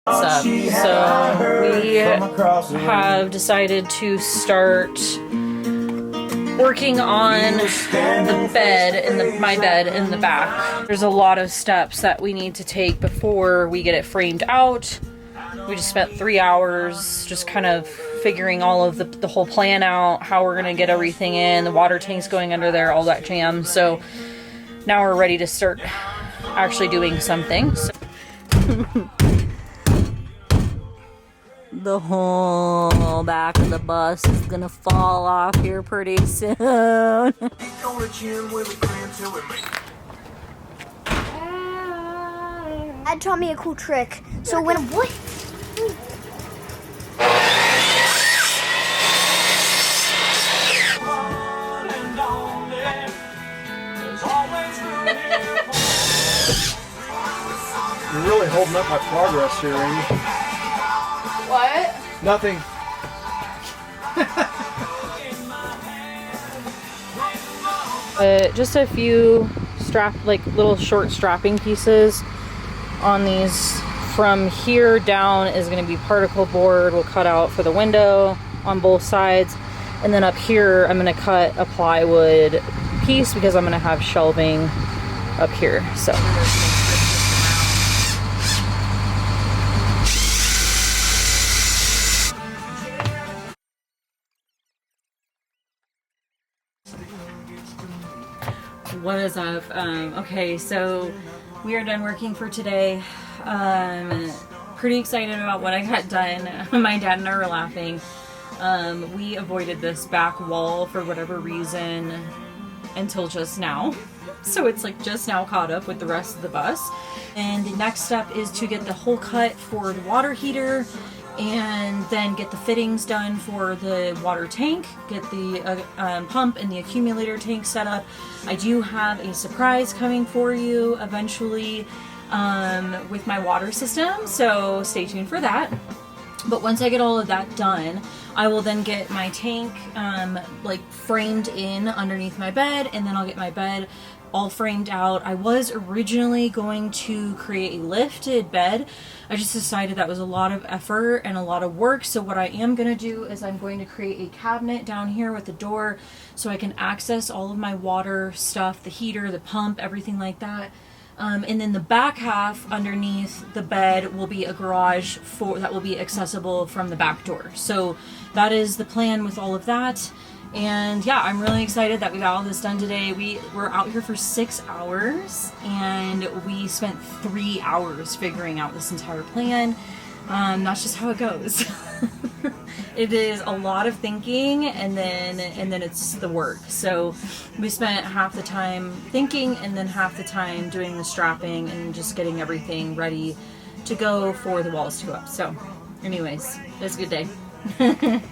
up. So we have decided to start working on the bed in my bed in the back. There's a lot of steps that we need to take before we get it framed out. We just spent 3 hours just kind of figuring all of the whole plan out, how we're gonna get everything in, the water tanks going under there, all that jam. So now we're ready to start actually doing something. So the whole back of the bus is gonna fall off here pretty soon. Dad taught me a cool trick. So when what? You're really holding up my progress here, Amy. What? Nothing. Just a few little short strapping pieces on these. From here down is going to be particle board we'll cut out for the window on both sides, and then up here I'm going to cut a plywood piece because I'm going to have shelving up here. So what is up? Okay, so we are done working for today. Pretty excited about what I got done. My dad and I were laughing. We avoided this back wall for whatever reason until just now. So it's like just now caught up with the rest of the bus. And the next step is to get the hole cut for the water heater, and then get the fittings done for the water tank, get the pump and the accumulator tank set up. I do have a surprise coming for you eventually with my water system, so stay tuned for that. But once I get all of that done, I will then get my tank framed in underneath my bed, and then I'll get my bed all framed out. I was originally going to create a lifted bed. I just decided that was a lot of effort and a lot of work. So what I am going to do is I'm going to create a cabinet down here with a door so I can access all of my water stuff, the heater, the pump, everything like that. And then the back half underneath the bed will be a garage that will be accessible from the back door. So that is the plan with all of that. And yeah, I'm really excited that we got all this done today. We were out here for 6 hours and we spent 3 hours figuring out this entire plan. That's just how it goes. It is a lot of thinking, and then it's the work. So we spent half the time thinking and then half the time doing the strapping and just getting everything ready to go for the walls to go up. So anyways, it was a good day.